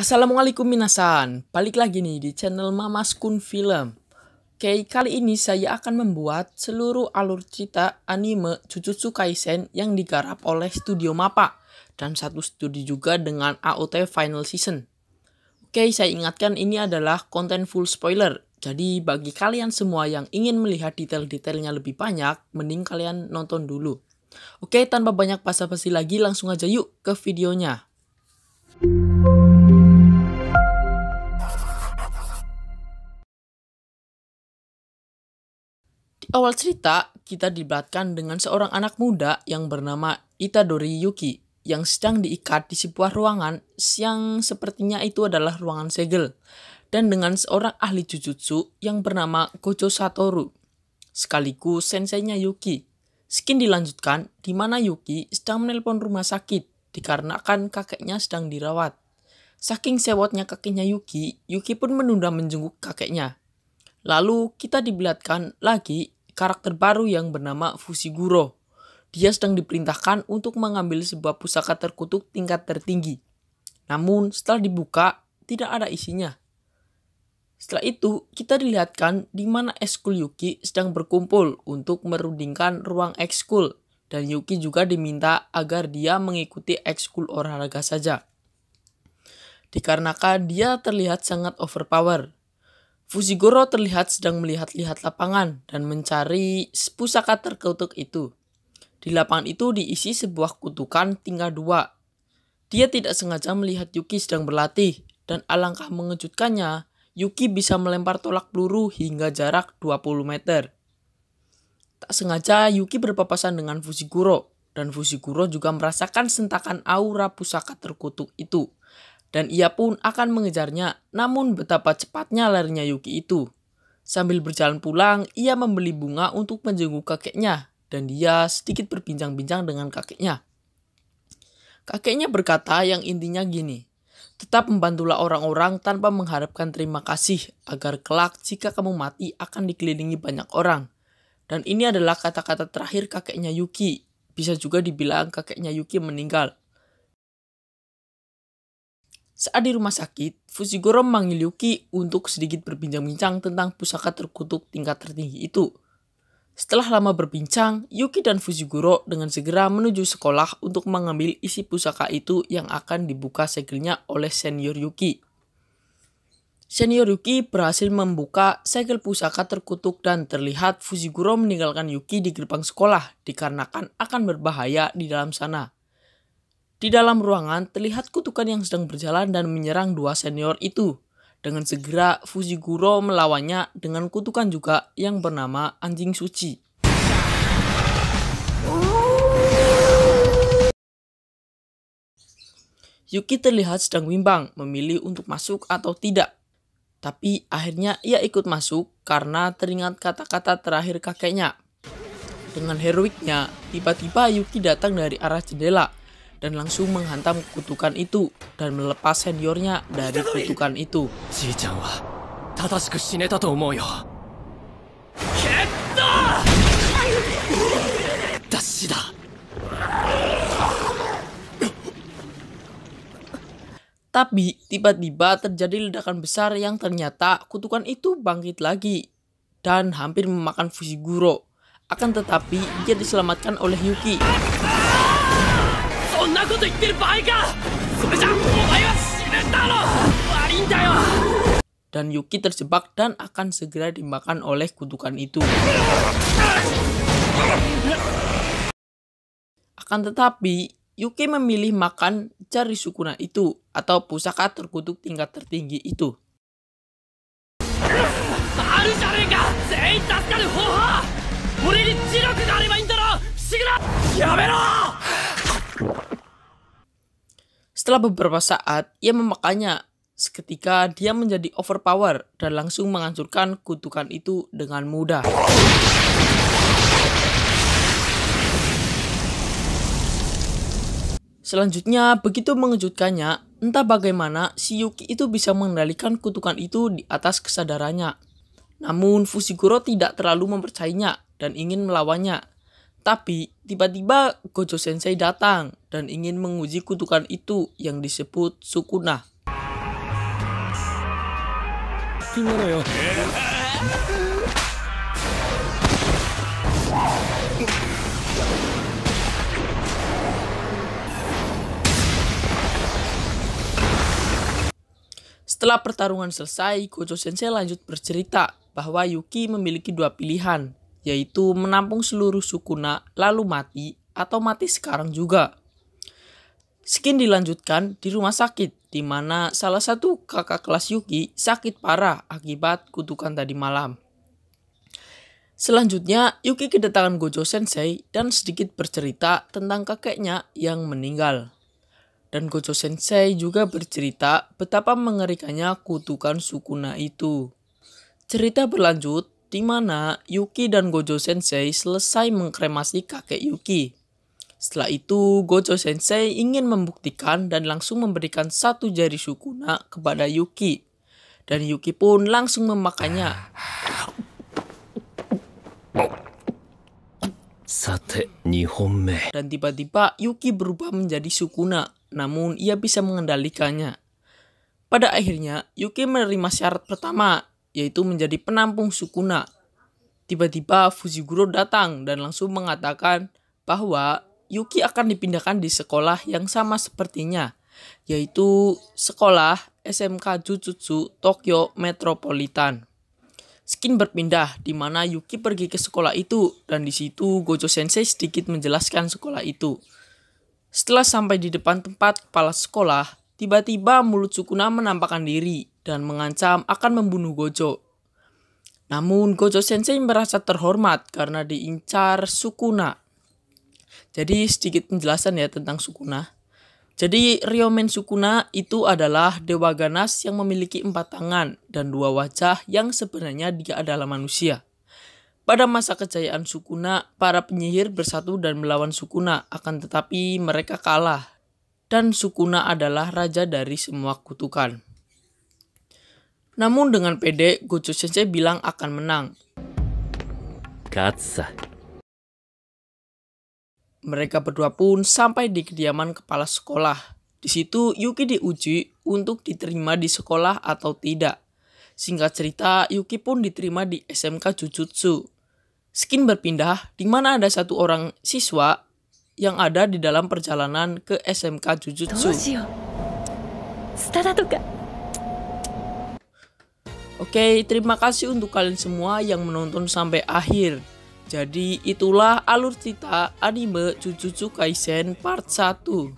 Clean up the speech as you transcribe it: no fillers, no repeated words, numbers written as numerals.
Assalamualaikum minasan, balik lagi nih di channel Mamas Kun Film. Oke, kali ini saya akan membuat seluruh alur cerita anime Jujutsu Kaisen yang digarap oleh Studio Mappa dan satu studio juga dengan AOT Final Season. Oke, saya ingatkan ini adalah konten full spoiler. Jadi bagi kalian semua yang ingin melihat detail-detailnya lebih banyak, mending kalian nonton dulu. Oke, tanpa banyak basa-basi lagi langsung aja yuk ke videonya. Awal cerita, kita dibatkan dengan seorang anak muda yang bernama Itadori Yuki yang sedang diikat di sebuah ruangan yang sepertinya itu adalah ruangan segel dan dengan seorang ahli jujutsu yang bernama Gojo Satoru sekaligus senseinya Yuki. Skin dilanjutkan di mana Yuki sedang menelpon rumah sakit dikarenakan kakeknya sedang dirawat. Saking sewotnya kakeknya Yuki pun menunda menjenguk kakeknya. Lalu kita diperlihatkan lagi karakter baru yang bernama Fushiguro. Dia sedang diperintahkan untuk mengambil sebuah pusaka terkutuk tingkat tertinggi. Namun setelah dibuka, tidak ada isinya. Setelah itu, kita dilihatkan di mana ekskul Yuki sedang berkumpul untuk merundingkan ruang ekskul. Dan Yuki juga diminta agar dia mengikuti ekskul olahraga saja. Dikarenakan dia terlihat sangat overpower. Fushiguro terlihat sedang melihat-lihat lapangan dan mencari pusaka terkutuk itu. Di lapangan itu diisi sebuah kutukan tingkat 2. Dia tidak sengaja melihat Yuki sedang berlatih dan alangkah mengejutkannya, Yuki bisa melempar tolak peluru hingga jarak 20 meter. Tak sengaja Yuki berpapasan dengan Fushiguro dan Fushiguro juga merasakan sentakan aura pusaka terkutuk itu. Dan ia pun akan mengejarnya, namun betapa cepatnya larinya Yuki itu. Sambil berjalan pulang, ia membeli bunga untuk menjenguk kakeknya, dan dia sedikit berbincang-bincang dengan kakeknya. Kakeknya berkata yang intinya gini, tetap membantulah orang-orang tanpa mengharapkan terima kasih, agar kelak jika kamu mati akan dikelilingi banyak orang. Dan ini adalah kata-kata terakhir kakeknya Yuki, bisa juga dibilang kakeknya Yuki meninggal. Saat di rumah sakit, Fushiguro memanggil Yuki untuk sedikit berbincang-bincang tentang pusaka terkutuk tingkat tertinggi itu. Setelah lama berbincang, Yuki dan Fushiguro dengan segera menuju sekolah untuk mengambil isi pusaka itu yang akan dibuka segelnya oleh senior Yuki. Senior Yuki berhasil membuka segel pusaka terkutuk dan terlihat Fushiguro meninggalkan Yuki di gerbang sekolah dikarenakan akan berbahaya di dalam sana. Di dalam ruangan terlihat kutukan yang sedang berjalan dan menyerang dua senior itu. Dengan segera Fushiguro melawannya dengan kutukan juga yang bernama anjing suci. Yuki terlihat sedang bimbang memilih untuk masuk atau tidak. Tapi akhirnya ia ikut masuk karena teringat kata-kata terakhir kakeknya. Dengan heroiknya, tiba-tiba Yuki datang dari arah jendela dan langsung menghantam kutukan itu dan melepas seniornya dari kutukan itu. Tapi tiba-tiba terjadi ledakan besar yang ternyata kutukan itu bangkit lagi dan hampir memakan Fushiguro. Akan tetapi dia diselamatkan oleh Yuki. Dan Yuki terjebak dan akan segera dimakan oleh kutukan itu. Akan tetapi Yuki memilih makan jari Sukuna itu atau pusaka terkutuk tingkat tertinggi itu. Setelah beberapa saat, ia memakannya. Seketika dia menjadi overpower dan langsung menghancurkan kutukan itu dengan mudah. Selanjutnya, begitu mengejutkannya, entah bagaimana si Yuki itu bisa mengendalikan kutukan itu di atas kesadarannya. Namun Fushiguro tidak terlalu mempercayainya dan ingin melawannya. Tapi tiba-tiba Gojo Sensei datang dan ingin menguji kutukan itu yang disebut Sukuna. 品なのよ。Setelah pertarungan selesai, Gojo Sensei lanjut bercerita bahwa Yuki memiliki dua pilihan, yaitu menampung seluruh Sukuna lalu mati atau mati sekarang juga. Skin dilanjutkan di rumah sakit, di mana salah satu kakak kelas Yuki sakit parah akibat kutukan tadi malam. Selanjutnya, Yuki kedatangan Gojo Sensei dan sedikit bercerita tentang kakeknya yang meninggal. Dan Gojo Sensei juga bercerita betapa mengerikannya kutukan Sukuna itu. Cerita berlanjut di mana Yuki dan Gojo Sensei selesai mengkremasi kakek Yuki. Setelah itu, Gojo Sensei ingin membuktikan dan langsung memberikan satu jari Sukuna kepada Yuki. Dan Yuki pun langsung memakainya. Dan tiba-tiba Yuki berubah menjadi Sukuna, namun ia bisa mengendalikannya. Pada akhirnya, Yuki menerima syarat pertama, yaitu menjadi penampung Sukuna. Tiba-tiba Fushiguro datang dan langsung mengatakan bahwa Yuki akan dipindahkan di sekolah yang sama sepertinya, yaitu sekolah SMK Jujutsu Tokyo Metropolitan. Skin berpindah di mana Yuki pergi ke sekolah itu, dan di situ Gojo Sensei sedikit menjelaskan sekolah itu. Setelah sampai di depan tempat kepala sekolah, tiba-tiba mulut Sukuna menampakkan diri dan mengancam akan membunuh Gojo. Namun Gojo Sensei merasa terhormat karena diincar Sukuna. Jadi sedikit penjelasan ya tentang Sukuna. Jadi Ryomen Sukuna itu adalah dewa ganas yang memiliki 4 tangan dan 2 wajah yang sebenarnya dia adalah manusia. Pada masa kejayaan Sukuna, para penyihir bersatu dan melawan Sukuna, akan tetapi mereka kalah. Dan Sukuna adalah raja dari semua kutukan. Namun dengan pede, Gojo Sensei bilang akan menang. Katsa. Mereka berdua pun sampai di kediaman kepala sekolah. Di situ Yuki diuji untuk diterima di sekolah atau tidak. Singkat cerita, Yuki pun diterima di SMK Jujutsu. Skin berpindah di mana ada satu orang siswa yang ada di dalam perjalanan ke SMK Jujutsu. Oke, terima kasih untuk kalian semua yang menonton sampai akhir. Jadi itulah alur cerita anime Jujutsu Kaisen part 1.